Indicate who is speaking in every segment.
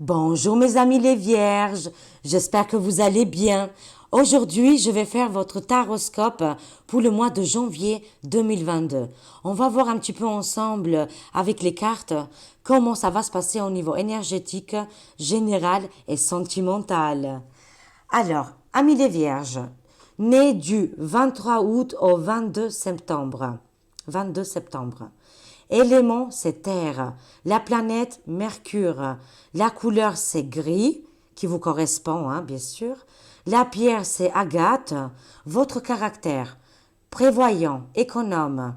Speaker 1: Bonjour mes amis les vierges, j'espère que vous allez bien. Aujourd'hui, je vais faire votre taroscope pour le mois de janvier 2022. On va voir un petit peu ensemble avec les cartes comment ça va se passer au niveau énergétique, général et sentimental. Alors, amis les vierges, nés du 23 août au 22 septembre. 22 septembre. Élément, c'est terre. La planète, Mercure. La couleur, c'est gris, qui vous correspond, hein, bien sûr. La pierre, c'est agate. Votre caractère, prévoyant, économe,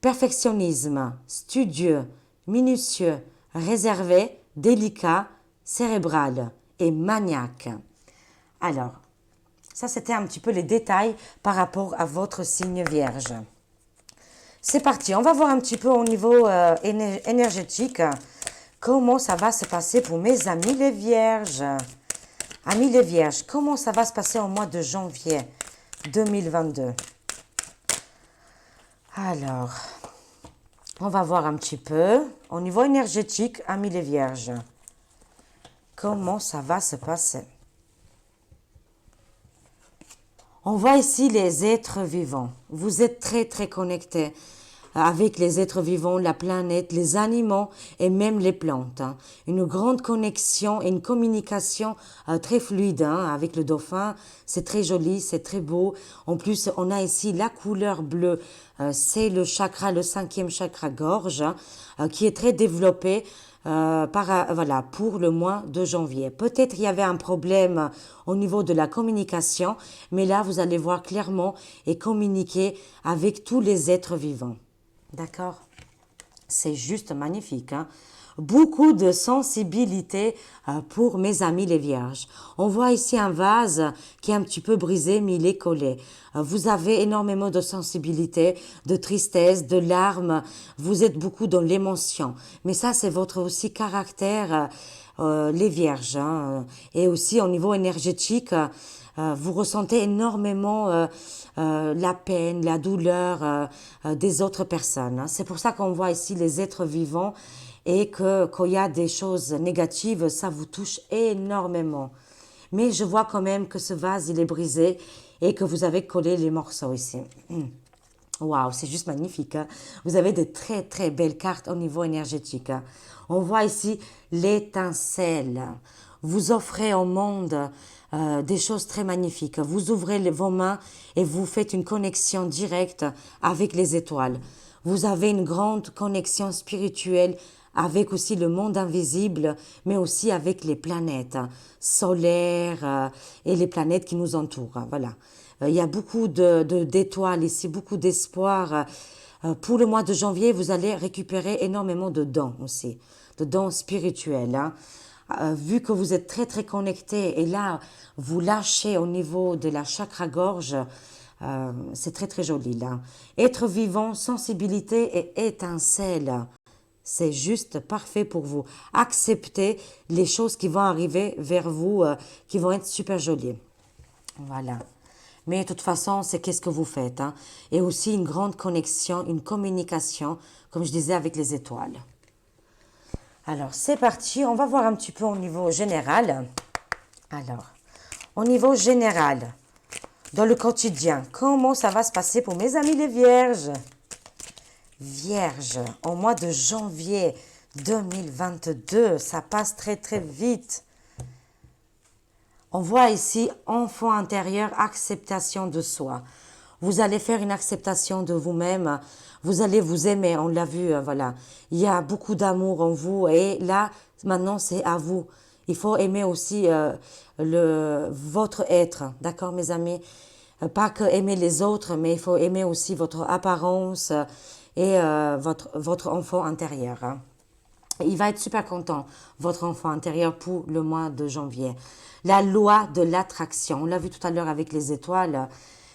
Speaker 1: perfectionnisme, studieux, minutieux, réservé, délicat, cérébral et maniaque. Alors, ça, c'était un petit peu les détails par rapport à votre signe vierge. C'est parti, on va voir un petit peu au niveau énergétique comment ça va se passer pour mes amis les vierges. Amis les vierges, comment ça va se passer au mois de janvier 2022? Alors, on va voir un petit peu au niveau énergétique, amis les vierges. Comment ça va se passer? On voit ici les êtres vivants. Vous êtes très très connectés avec les êtres vivants, la planète, les animaux et même les plantes. Une grande connexion et une communication très fluide avec le dauphin. C'est très joli, c'est très beau. En plus, on a ici la couleur bleue. C'est le chakra, le 5e chakra gorge, qui est très développé. Voilà, pour le mois de janvier. Peut-être il y avait un problème au niveau de la communication, mais là, vous allez voir clairement et communiquer avec tous les êtres vivants. D'accord? C'est juste magnifique, hein? Beaucoup de sensibilité pour mes amis les vierges. On voit ici un vase qui est un petit peu brisé, mais il est collé. Vous avez énormément de sensibilité, de tristesse, de larmes. Vous êtes beaucoup dans l'émotion. Mais ça, c'est votre aussi caractère, les vierges. Hein. Et aussi au niveau énergétique, vous ressentez énormément la peine, la douleur des autres personnes. Hein. C'est pour ça qu'on voit ici les êtres vivants et que quand il y a des choses négatives, ça vous touche énormément. Mais je vois quand même que ce vase, il est brisé et que vous avez collé les morceaux ici. Waouh, c'est juste magnifique. Hein? Vous avez de très très belles cartes au niveau énergétique. Hein? On voit ici l'étincelle. Vous offrez au monde des choses très magnifiques. Vous ouvrez vos mains et vous faites une connexion directe avec les étoiles. Vous avez une grande connexion spirituelle avec aussi le monde invisible, mais aussi avec les planètes solaires et les planètes qui nous entourent. Voilà. Il y a beaucoup d'étoiles ici, beaucoup d'espoir. Pour le mois de janvier, vous allez récupérer énormément de dons aussi, de dons spirituels. Hein. Vu que vous êtes très très connectés et là, vous lâchez au niveau de la chakra-gorge, c'est très très joli là. Être vivant, sensibilité et étincelle. C'est juste parfait pour vous. Acceptez les choses qui vont arriver vers vous, qui vont être super jolies. Voilà. Mais de toute façon, c'est qu'est-ce que vous faites. Hein? Et aussi une grande connexion, une communication, comme je disais, avec les étoiles. Alors, c'est parti. On va voir un petit peu au niveau général. Alors, au niveau général, dans le quotidien, comment ça va se passer pour mes amis les vierges? Vierge, au mois de janvier 2022, ça passe très très vite. On voit ici enfant intérieur, acceptation de soi. Vous allez faire une acceptation de vous-même. Vous allez vous aimer, on l'a vu, voilà. Il y a beaucoup d'amour en vous et là, maintenant, c'est à vous. Il faut aimer aussi votre être, d'accord, mes amis? Pas que aimer les autres, mais il faut aimer aussi votre apparence et votre enfant intérieur. Hein. Il va être super content, votre enfant intérieur, pour le mois de janvier. La loi de l'attraction, on l'a vu tout à l'heure avec les étoiles.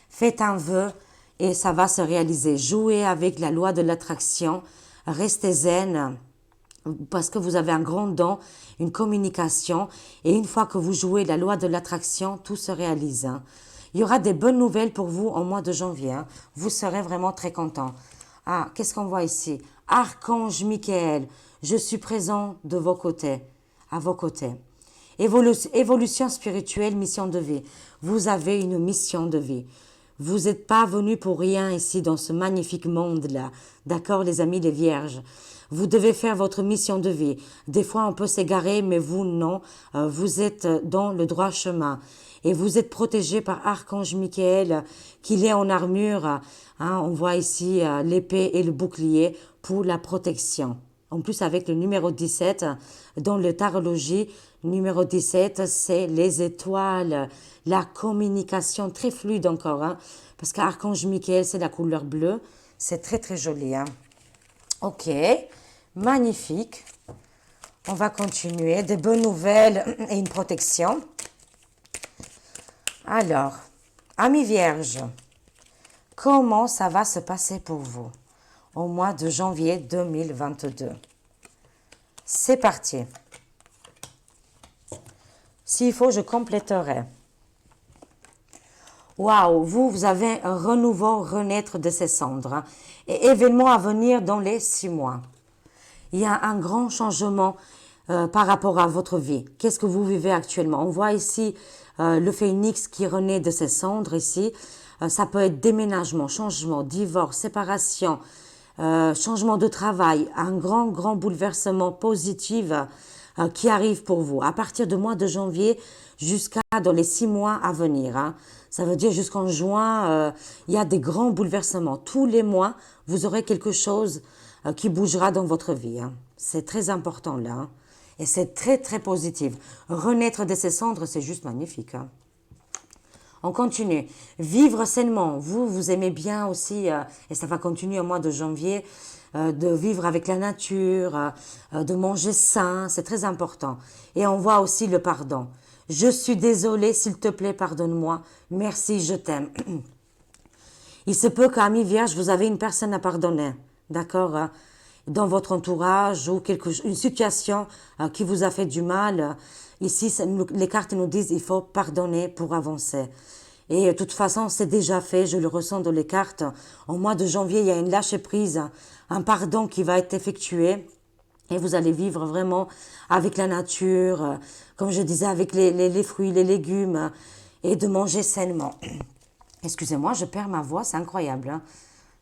Speaker 1: Faites un vœu et ça va se réaliser. Jouez avec la loi de l'attraction. Restez zen parce que vous avez un grand don, une communication. Et une fois que vous jouez la loi de l'attraction, tout se réalise. Hein. Il y aura des bonnes nouvelles pour vous au mois de janvier. Hein. Vous serez vraiment très content. Ah, qu'est-ce qu'on voit ici? Archange Michael, je suis présent de vos côtés. à vos côtés. Évolution spirituelle, mission de vie. Vous avez une mission de vie. Vous n'êtes pas venus pour rien ici dans ce magnifique monde-là. D'accord, les amis, les vierges? Vous devez faire votre mission de vie. Des fois, on peut s'égarer, mais vous, non. Vous êtes dans le droit chemin. Et vous êtes protégé par Archange Michael, qu'il est en armure. On voit ici l'épée et le bouclier pour la protection. En plus, avec le numéro 17, dans le tarologie, numéro 17, c'est les étoiles, la communication très fluide encore, parce qu'Archange Michael, c'est la couleur bleue. C'est très, très joli. Ok, magnifique. On va continuer. Des bonnes nouvelles et une protection. Alors, amis vierges, comment ça va se passer pour vous au mois de janvier 2022? C'est parti. S'il faut, je compléterai. Waouh, vous avez un renouveau, renaître de ces cendres. Et événements à venir dans les 6 mois. Il y a un grand changement par rapport à votre vie. Qu'est-ce que vous vivez actuellement? On voit ici le phénix qui renaît de ses cendres ici. Ça peut être déménagement, changement, divorce, séparation, changement de travail, un grand bouleversement positif qui arrive pour vous à partir du mois de janvier jusqu'à dans les 6 mois à venir. Ça veut dire jusqu'en juin, il y a des grands bouleversements. Tous les mois, vous aurez quelque chose qui bougera dans votre vie. C'est très important là. Et c'est très, très positif. Renaître de ses cendres, c'est juste magnifique. On continue. Vivre sainement. Vous aimez bien aussi, et ça va continuer au mois de janvier, de vivre avec la nature, de manger sain. C'est très important. Et on voit aussi le pardon. Je suis désolée, s'il te plaît, pardonne-moi. Merci, je t'aime. Il se peut qu'à mi-vierge, vous avez une personne à pardonner. D'accord? Dans votre entourage ou une situation qui vous a fait du mal. Ici, les cartes nous disent il faut pardonner pour avancer. Et de toute façon, c'est déjà fait, je le ressens dans les cartes. Au mois de janvier, il y a une lâcher-prise, un pardon qui va être effectué. Et vous allez vivre vraiment avec la nature, comme je disais, avec les fruits, les légumes, et de manger sainement. Excusez-moi, je perds ma voix, c'est incroyable.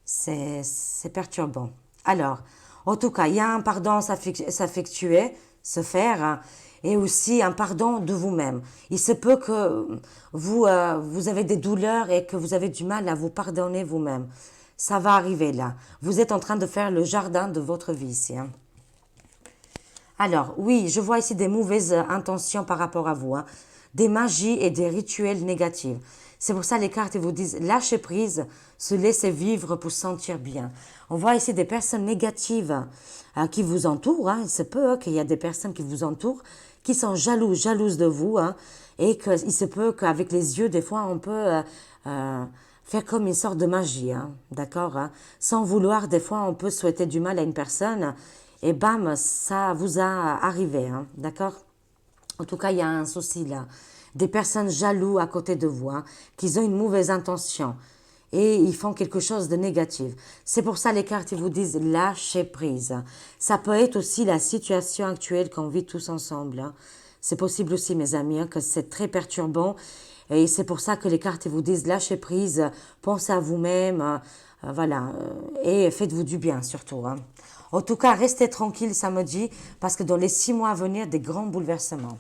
Speaker 1: C'est perturbant. Alors, en tout cas, il y a un pardon s'effectuer, se faire, et aussi un pardon de vous-même. Il se peut que vous avez des douleurs et que vous avez du mal à vous pardonner vous-même. Ça va arriver là. Vous êtes en train de faire le jardin de votre vie ici. Alors, oui, je vois ici des mauvaises intentions par rapport à vous. Des magies et des rituels négatifs. C'est pour ça les cartes vous disent lâcher prise, se laisser vivre pour se sentir bien. On voit ici des personnes négatives qui vous entourent. Il se peut qu'il y a des personnes qui vous entourent, qui sont jalouses de vous. Et qu'il se peut qu'avec les yeux, des fois, on peut faire comme une sorte de magie. D'accord? Sans vouloir, des fois, on peut souhaiter du mal à une personne. Et bam, ça vous a arrivé. D'accord? En tout cas, il y a un souci là. Des personnes jalouses à côté de vous, qui ont une mauvaise intention et ils font quelque chose de négatif. C'est pour ça les cartes vous disent lâcher prise. Ça peut être aussi la situation actuelle qu'on vit tous ensemble. C'est possible aussi, mes amis, que c'est très perturbant. Et c'est pour ça que les cartes vous disent lâcher prise, pensez à vous-même, voilà, et faites-vous du bien surtout. En tout cas, restez tranquille samedi, parce que dans les 6 mois à venir, des grands bouleversements.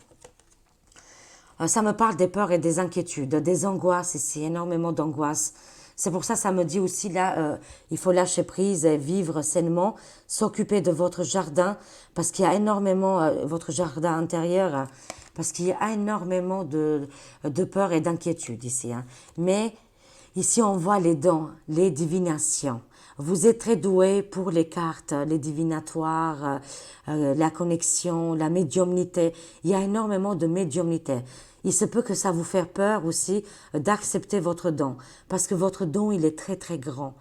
Speaker 1: Ça me parle des peurs et des inquiétudes, des angoisses ici, énormément d'angoisses. C'est pour ça ça me dit aussi là, il faut lâcher prise et vivre sainement, s'occuper de votre jardin, parce qu'il y a énormément, votre jardin intérieur, parce qu'il y a énormément de peur et d'inquiétude ici. Mais ici, on voit les dons, les divinations. Vous êtes très doué pour les cartes, les divinatoires, la connexion, la médiumnité. Il y a énormément de médiumnité. Il se peut que ça vous fasse peur aussi d'accepter votre don, parce que votre don, il est très très grand.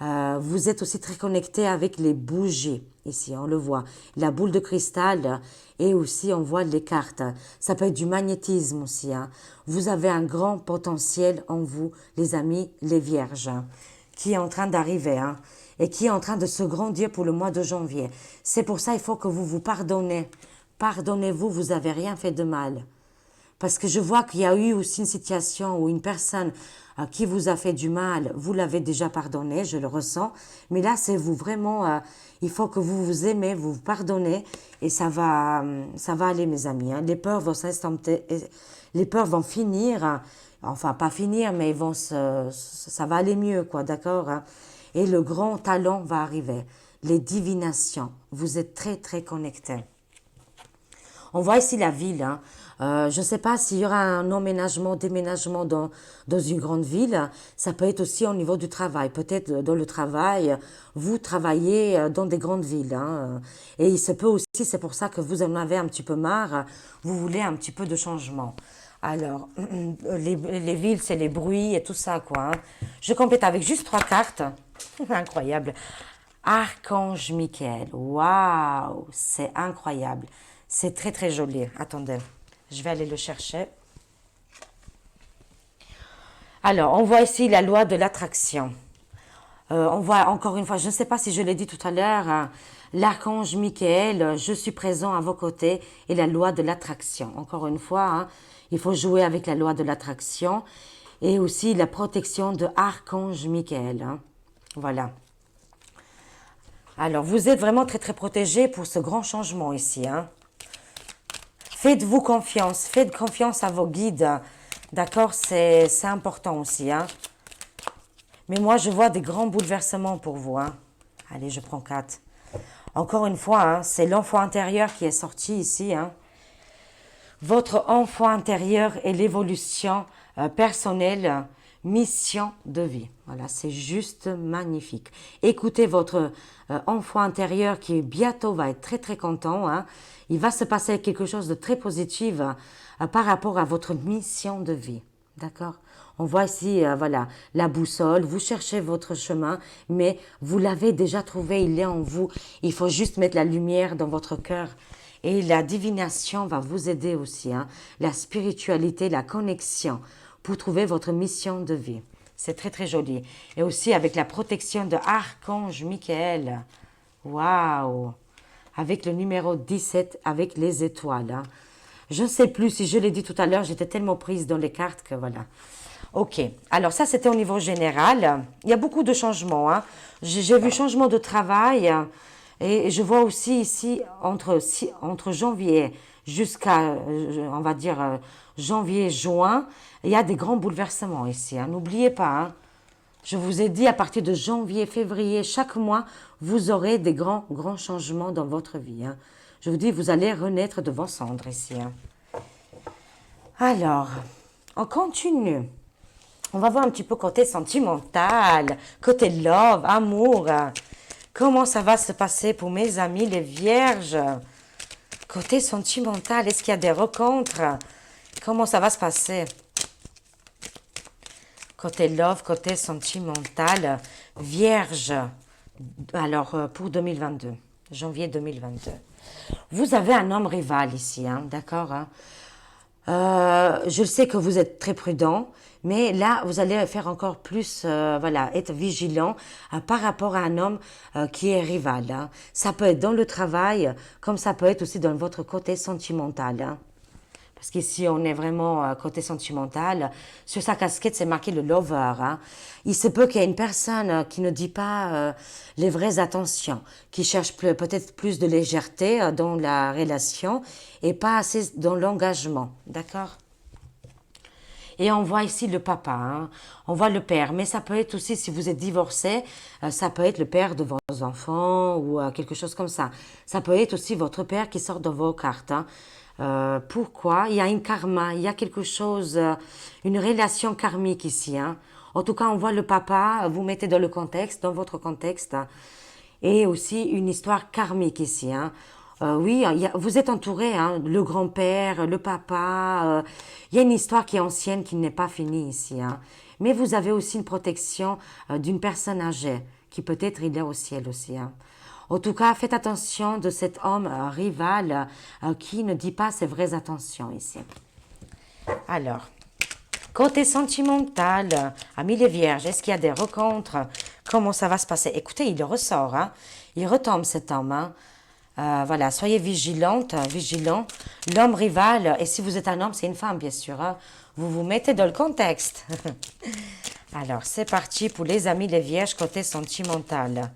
Speaker 1: Vous êtes aussi très connecté avec les bougies, ici on le voit, la boule de cristal et aussi on voit les cartes. Ça peut être du magnétisme aussi. Vous avez un grand potentiel en vous, les amis, les vierges, qui est en train d'arriver et qui est en train de se grandir pour le mois de janvier. C'est pour ça il faut que vous vous pardonnez pardonnez-vous, vous n'avez rien fait de mal. Parce que je vois qu'il y a eu aussi une situation où une personne qui vous a fait du mal, vous l'avez déjà pardonné, je le ressens. Mais là, c'est vous vraiment, il faut que vous vous aimez, vous vous pardonnez et ça va aller, mes amis. Hein. Les peurs vont s'estomper, les peurs vont finir, hein. Enfin pas finir, mais ça va aller mieux, quoi, d'accord? Hein. Et le grand talent va arriver, les divinations. Vous êtes très très connectés. On voit ici la ville. Hein. Je ne sais pas s'il y aura un emménagement, déménagement dans une grande ville. Ça peut être aussi au niveau du travail. Peut-être dans le travail, vous travaillez dans des grandes villes. Hein. Et il se peut aussi, c'est pour ça que vous en avez un petit peu marre, vous voulez un petit peu de changement. Alors, les villes, c'est les bruits et tout ça, quoi. Hein. Je complète avec juste 3 cartes. Incroyable. Archange Michael. Waouh, c'est incroyable. C'est très très joli. Attendez, je vais aller le chercher. Alors, on voit ici la loi de l'attraction. On voit encore une fois, je ne sais pas si je l'ai dit tout à l'heure, hein, l'archange Michael, je suis présent à vos côtés et la loi de l'attraction. Encore une fois, hein, il faut jouer avec la loi de l'attraction et aussi la protection de archange Michael. Hein. Voilà. Alors, vous êtes vraiment très très protégé pour ce grand changement ici. Hein. Faites-vous confiance, faites confiance à vos guides, d'accord, c'est important aussi. Hein. Mais moi, je vois des grands bouleversements pour vous. Hein. Allez, je prends 4. Encore une fois, hein, c'est l'enfant intérieur qui est sorti ici. Hein. Votre enfant intérieur et l'évolution personnelle, mission de vie. Voilà, c'est juste magnifique. Écoutez votre enfant intérieur qui bientôt va être très très content. Hein. Il va se passer quelque chose de très positif par rapport à votre mission de vie. D'accord? On voit ici, voilà, la boussole. Vous cherchez votre chemin, mais vous l'avez déjà trouvé, il est en vous. Il faut juste mettre la lumière dans votre cœur. Et la divination va vous aider aussi. Hein? La spiritualité, la connexion pour trouver votre mission de vie. C'est très très joli. Et aussi avec la protection de Archange Michael. Waouh! Avec le numéro 17, avec les étoiles. Hein. Je ne sais plus si je l'ai dit tout à l'heure, j'étais tellement prise dans les cartes que voilà. Ok, alors ça c'était au niveau général. Il y a beaucoup de changements. Hein. J'ai vu changement de travail et je vois aussi ici entre janvier jusqu'à, on va dire, janvier-juin, il y a des grands bouleversements ici. Hein. N'oubliez pas, hein. Je vous ai dit, à partir de janvier, février, chaque mois, vous aurez des grands, grands changements dans votre vie. Hein. Je vous dis, vous allez renaître de vos cendres ici. Hein. Alors, on continue. On va voir un petit peu côté sentimental, côté love, amour. Comment ça va se passer pour mes amis les vierges? Côté sentimental, est-ce qu'il y a des rencontres? Comment ça va se passer? Côté love, côté sentimental, vierge. Alors, pour 2022, janvier 2022. Vous avez un homme rival ici, hein, d'accord? Hein? Je sais que vous êtes très prudent, mais là, vous allez faire encore plus, voilà, être vigilant par rapport à un homme qui est rival. Hein. Ça peut être dans le travail, comme ça peut être aussi dans votre côté sentimental. Hein. Parce qu'ici, on est vraiment côté sentimental. Sur sa casquette, c'est marqué le lover. Hein. Il se peut qu'il y ait une personne qui ne dit pas les vraies attentions, qui cherche peut-être plus de légèreté dans la relation et pas assez dans l'engagement. D'accord? Et on voit ici le papa, hein. On voit le père, mais ça peut être aussi, si vous êtes divorcé, ça peut être le père de vos enfants ou quelque chose comme ça. Ça peut être aussi votre père qui sort dans vos cartes. Hein. Pourquoi? Il y a une karma, il y a quelque chose, une relation karmique ici. Hein. En tout cas, on voit le papa, vous mettez dans le contexte, dans votre contexte, hein, et aussi une histoire karmique ici. Hein. Oui, vous êtes entouré, hein, le grand-père, le papa. Il y a une histoire qui est ancienne, qui n'est pas finie ici. Hein. Mais vous avez aussi une protection d'une personne âgée, qui peut-être il est au ciel aussi. Hein. En tout cas, faites attention de cet homme rival qui ne dit pas ses vraies intentions ici. Alors, côté sentimental, amis les vierges, est-ce qu'il y a des rencontres? Comment ça va se passer? Écoutez, il ressort, hein? Il retombe cet homme. Hein? Voilà, soyez vigilante, vigilant. L'homme rival, et si vous êtes un homme, c'est une femme, bien sûr. Hein. Vous vous mettez dans le contexte. Alors, c'est parti pour les amis les vierges côté sentimental.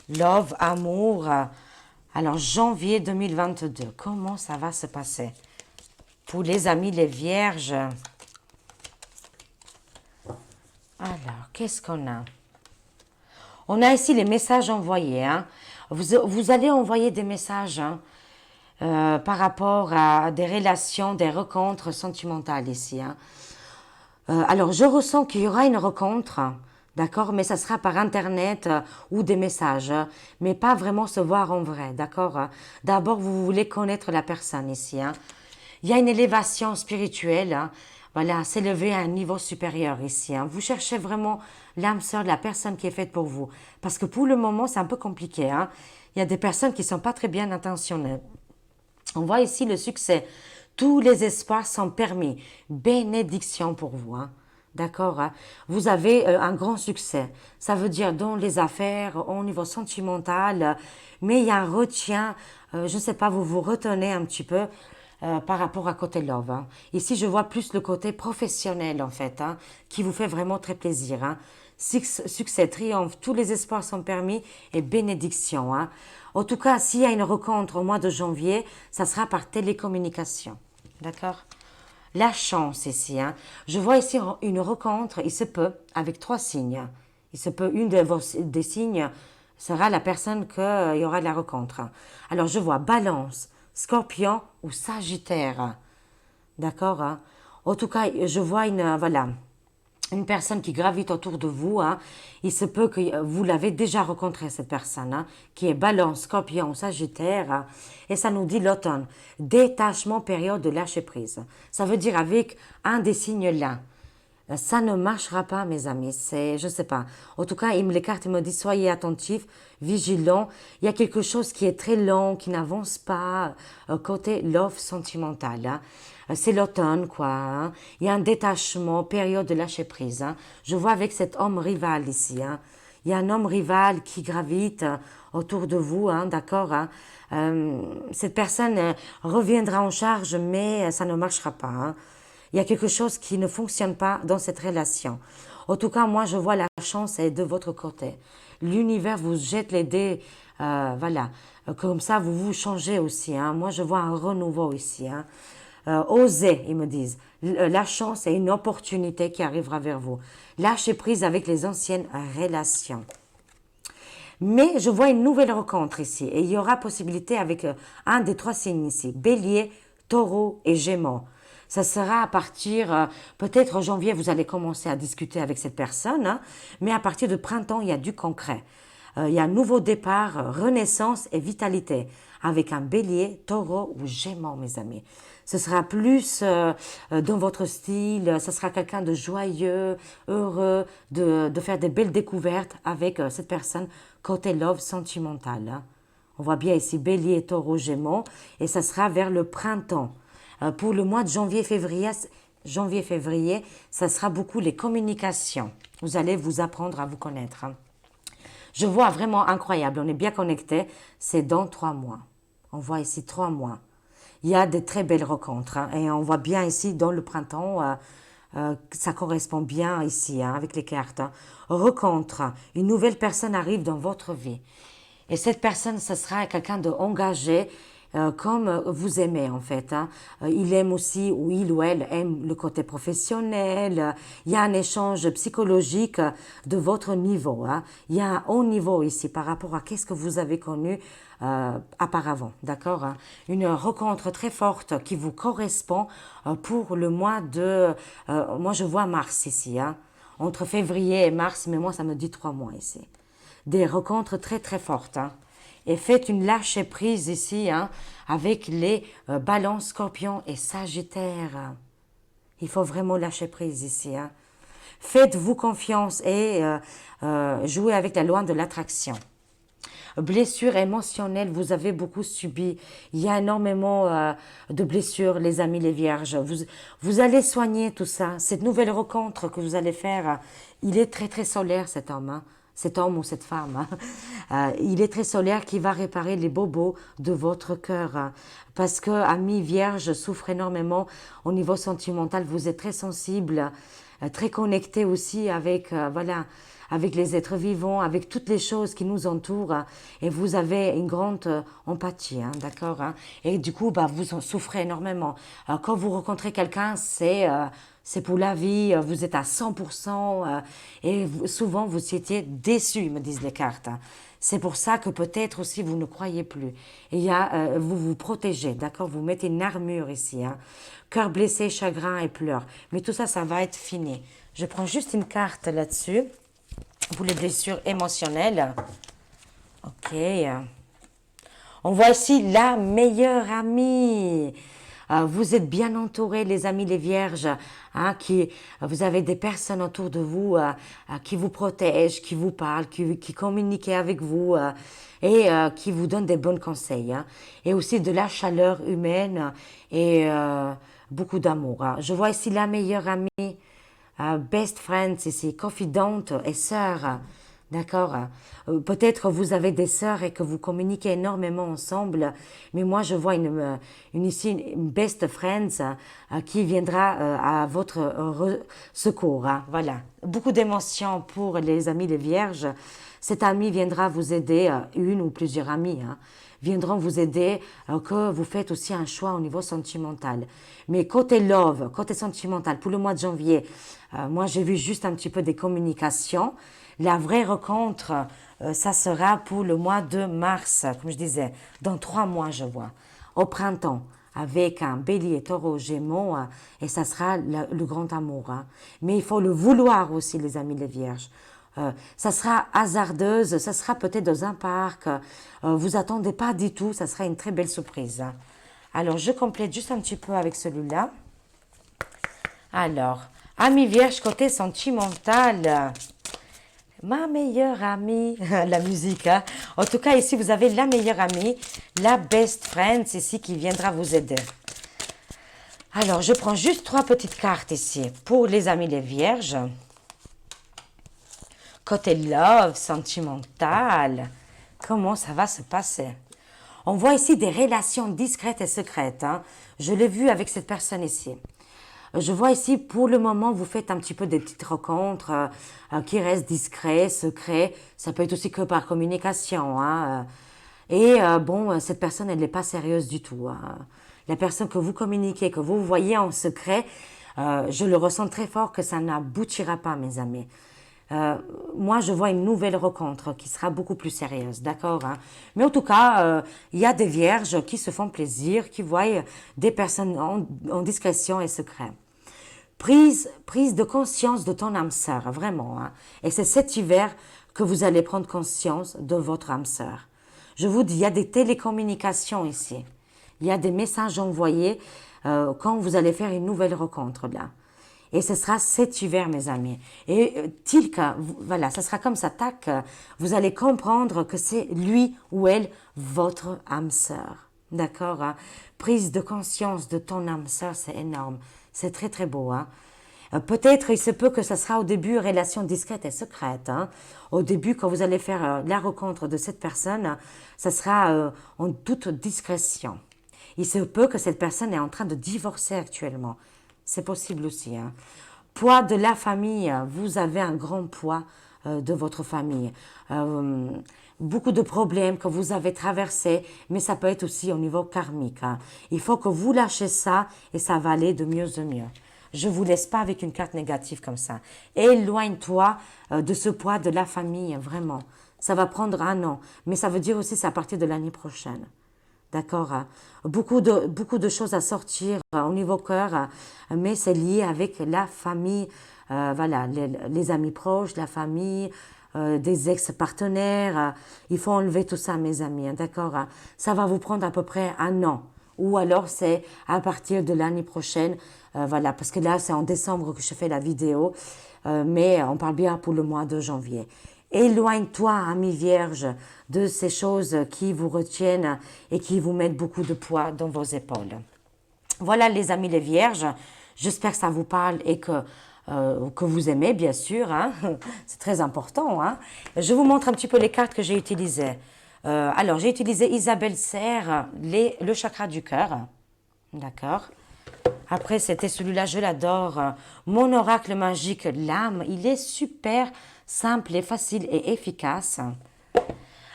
Speaker 1: Love, amour. Alors, janvier 2022, comment ça va se passer? Pour les amis les vierges. Alors, qu'est-ce qu'on a? On a ici les messages envoyés. Hein. Vous allez envoyer des messages hein, par rapport à des relations, des rencontres sentimentales ici. Hein. Alors, je ressens qu'il y aura une rencontre, d'accord, mais ça sera par Internet ou des messages, mais pas vraiment se voir en vrai, d'accord. D'abord, vous voulez connaître la personne ici. Hein. Il y a une élévation spirituelle, hein. Voilà, s'élever à un niveau supérieur ici. Hein. Vous cherchez vraiment l'âme sœur de la personne qui est faite pour vous. Parce que pour le moment, c'est un peu compliqué. Hein. Il y a des personnes qui ne sont pas très bien intentionnées. On voit ici le succès. Tous les espoirs sont permis. Bénédiction pour vous. Hein. D'accord. Hein. Vous avez un grand succès. Ça veut dire dans les affaires, au niveau sentimental, mais il y a un retien. Je ne sais pas, vous vous retenez un petit peu par rapport à côté love. Hein. Ici, je vois plus le côté professionnel, en fait, hein, qui vous fait vraiment très plaisir. Hein. Succès, triomphe, tous les espoirs sont permis et bénédiction. Hein. En tout cas, s'il y a une rencontre au mois de janvier, ça sera par télécommunication. D'accord? La chance ici. Hein. Je vois ici une rencontre, il se peut, avec 3 signes. Il se peut, des signes sera la personne qu'il y aura de la rencontre. Alors, je vois balance, scorpion ou sagittaire. D'accord? Hein. En tout cas, je vois voilà, une personne qui gravite autour de vous. Hein. Il se peut que vous l'avez déjà rencontré, cette personne, hein, qui est balance, scorpion, sagittaire. Hein. Et ça nous dit l'automne. Détachement, période de lâcher prise. Ça veut dire avec un des signes là. Ça ne marchera pas, mes amis. C'est, je sais pas. En tout cas, les cartes me disent soyez attentifs, vigilants. Il y a quelque chose qui est très lent, qui n'avance pas côté love sentimental. Hein. C'est l'automne, quoi. Hein. Il y a un détachement, période de lâcher prise. Hein. Je vois avec cet homme rival ici. Hein. Il y a un homme rival qui gravite autour de vous, hein, d'accord. Hein. Cette personne reviendra en charge, mais ça ne marchera pas. Hein. Il y a quelque chose qui ne fonctionne pas dans cette relation. En tout cas, moi, je vois la chance est de votre côté. L'univers vous jette les dés, voilà. Comme ça, vous vous changez aussi. Hein. Moi, je vois un renouveau ici. Hein. Osez, ils me disent. La chance est une opportunité qui arrivera vers vous. Lâchez prise avec les anciennes relations. Mais je vois une nouvelle rencontre ici. Et il y aura possibilité avec un des 3 signes ici. Bélier, taureau et gémeaux. Ça sera à partir, peut-être en janvier, vous allez commencer à discuter avec cette personne, hein, mais à partir de printemps, il y a du concret. Il y a un nouveau départ, renaissance et vitalité, avec un bélier, taureau ou gémeaux, mes amis. Ce sera plus dans votre style, ce sera quelqu'un de joyeux, heureux, de faire des belles découvertes avec cette personne côté love sentimental. Hein. On voit bien ici bélier, taureau, gémeaux, et ça sera vers le printemps. Pour le mois de janvier-février, ça sera beaucoup les communications. Vous allez vous apprendre à vous connaître. Hein. Je vois vraiment incroyable, on est bien connectés, c'est dans 3 mois. On voit ici 3 mois. Il y a de très belles rencontres. Hein, et on voit bien ici dans le printemps, ça correspond bien ici hein, avec les cartes. Hein. Rencontre, une nouvelle personne arrive dans votre vie. Et cette personne, ce sera quelqu'un d'engagé, comme vous aimez en fait. Hein. Il aime aussi, ou il ou elle aime le côté professionnel. Il y a un échange psychologique de votre niveau. Hein. Il y a un haut niveau ici par rapport à qu'est-ce que vous avez connu auparavant. D'accord hein. Une rencontre très forte qui vous correspond pour le mois de... moi, je vois mars ici. Hein. Entre février et mars, mais moi, ça me dit 3 mois ici. Des rencontres très très fortes. Hein. Et faites une lâcher prise ici hein, avec les balances, scorpions et sagittaires. Il faut vraiment lâcher prise ici. Hein. Faites-vous confiance et jouez avec la loi de l'attraction. Blessures émotionnelles, vous avez beaucoup subi. Il y a énormément de blessures, les amis, les vierges. Vous allez soigner tout ça. Cette nouvelle rencontre que vous allez faire, il est très très solaire cet homme. Hein. cet homme ou cette femme. Il est très solaire qui va réparer les bobos de votre cœur. Parce que, ami vierge, souffre énormément au niveau sentimental. Vous êtes très sensible, très connecté aussi avec, voilà, avec les êtres vivants, avec toutes les choses qui nous entourent, et vous avez une grande empathie, hein, d'accord, hein, et du coup, bah, vous en souffrez énormément. Quand vous rencontrez quelqu'un, c'est pour la vie, vous êtes à 100%, souvent vous étiez déçus, me disent les cartes, hein. C'est pour ça que peut-être aussi vous ne croyez plus. Et vous vous protégez, d'accord? Vous mettez une armure ici, hein. Cœur blessé, chagrin et pleurs. Mais tout ça, ça va être fini. Je prends juste une carte là-dessus pour les blessures émotionnelles. Ok. On voit ici la meilleure amie. Vous êtes bien entourés, les amis, les vierges, hein, vous avez des personnes autour de vous qui vous protègent, qui vous parlent, qui communiquent avec vous qui vous donnent des bons conseils, hein, et aussi de la chaleur humaine et beaucoup d'amour, hein. Je vois ici la meilleure amie, best friends ici, confidente et sœur. D'accord. Peut-être vous avez des sœurs et que vous communiquez énormément ensemble, mais moi je vois ici une best friends qui viendra à votre secours, hein. Voilà. Beaucoup d'émotions pour les amis les vierges. Cet ami viendra vous aider, une ou plusieurs amis, hein, viendront vous aider, que vous faites aussi un choix au niveau sentimental. Mais côté love, côté sentimental, pour le mois de janvier, moi j'ai vu juste un petit peu des communications. La vraie rencontre, ça sera pour le mois de mars, comme je disais, dans 3 mois, je vois, au printemps, avec un bélier, taureau, gémeaux, et ça sera le grand amour, hein. Mais il faut le vouloir aussi, les amis, les vierges. Ça sera hasardeuse, ça sera peut-être dans un parc, vous attendez pas du tout, ça sera une très belle surprise, hein. Alors, je complète juste un petit peu avec celui-là. Alors, ami vierge, côté sentimental. Ma meilleure amie, la musique, hein. En tout cas, ici, vous avez la meilleure amie, la best friend, ici, qui viendra vous aider. Alors, je prends juste 3 petites cartes ici pour les amis les vierges. Côté love, sentimental, comment ça va se passer? On voit ici des relations discrètes et secrètes, hein. Je l'ai vu avec cette personne ici. Je vois ici, pour le moment, vous faites un petit peu des petites rencontres qui restent discrets, secrets. Ça peut être aussi que par communication, hein. Bon, cette personne, elle n'est pas sérieuse du tout, hein. La personne que vous communiquez, que vous voyez en secret, je le ressens très fort que ça n'aboutira pas, mes amis. Moi, je vois une nouvelle rencontre qui sera beaucoup plus sérieuse, d'accord, hein. Mais en tout cas, il y a des vierges qui se font plaisir, qui voient des personnes en discrétion et secret. Prise de conscience de ton âme sœur, vraiment, hein. Et c'est cet hiver que vous allez prendre conscience de votre âme sœur. Je vous dis, il y a des télécommunications ici. Il y a des messages envoyés quand vous allez faire une nouvelle rencontre, là. Et ce sera cet hiver, mes amis. Et Tilka, voilà, ça sera comme ça, tac, vous allez comprendre que c'est lui ou elle, votre âme sœur. D'accord, hein? Prise de conscience de ton âme sœur, c'est énorme. C'est très, très beau, hein? Peut-être il se peut que ça sera au début relation discrète et secrète, hein. Au début, quand vous allez faire la rencontre de cette personne, ça sera en toute discrétion. Il se peut que cette personne est en train de divorcer actuellement. C'est possible aussi, hein. Poids de la famille, vous avez un grand poids de votre famille. Beaucoup de problèmes que vous avez traversés, mais ça peut être aussi au niveau karmique, hein. Il faut que vous lâchez ça et ça va aller de mieux en mieux. Je ne vous laisse pas avec une carte négative comme ça. Éloigne-toi de ce poids de la famille, vraiment. Ça va prendre 1 an, mais ça veut dire aussi c'est à partir de l'année prochaine. D'accord, hein. Beaucoup de choses à sortir au niveau cœur, mais c'est lié avec la famille, voilà, les amis proches, la famille, des ex-partenaires. Il faut enlever tout ça, mes amis, hein, d'accord, hein. Ça va vous prendre à peu près 1 an. Ou alors c'est à partir de l'année prochaine, voilà, parce que là c'est en décembre que je fais la vidéo, mais on parle bien pour le mois de janvier. Éloigne-toi, ami vierge, de ces choses qui vous retiennent et qui vous mettent beaucoup de poids dans vos épaules. Voilà les amis les vierges, j'espère que ça vous parle et que que vous aimez, bien sûr. Hein. C'est très important. Hein. Je vous montre un petit peu les cartes que j'ai utilisées. Alors, j'ai utilisé Isabelle Serre, le chakra du cœur. D'accord. Après, c'était celui-là, je l'adore. Mon oracle magique, l'âme. Il est super simple et facile et efficace.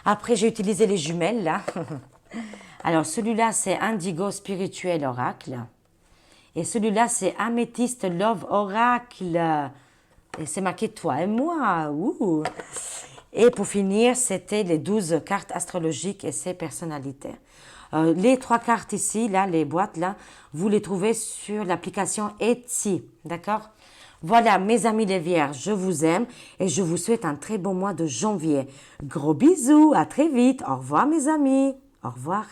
Speaker 1: Après, j'ai utilisé les jumelles, là. Alors, celui-là, c'est Indigo Spirituel Oracle. Et celui-là, c'est Améthyste Love Oracle. Et c'est marqué toi et moi. Ouh. Et pour finir, c'était les 12 cartes astrologiques et ses personnalités. Les 3 cartes ici, là, les boîtes, là, vous les trouvez sur l'application Etsy. D'accord? Voilà, mes amis les vierges, je vous aime et je vous souhaite un très bon mois de janvier. Gros bisous, à très vite. Au revoir, mes amis. Au revoir.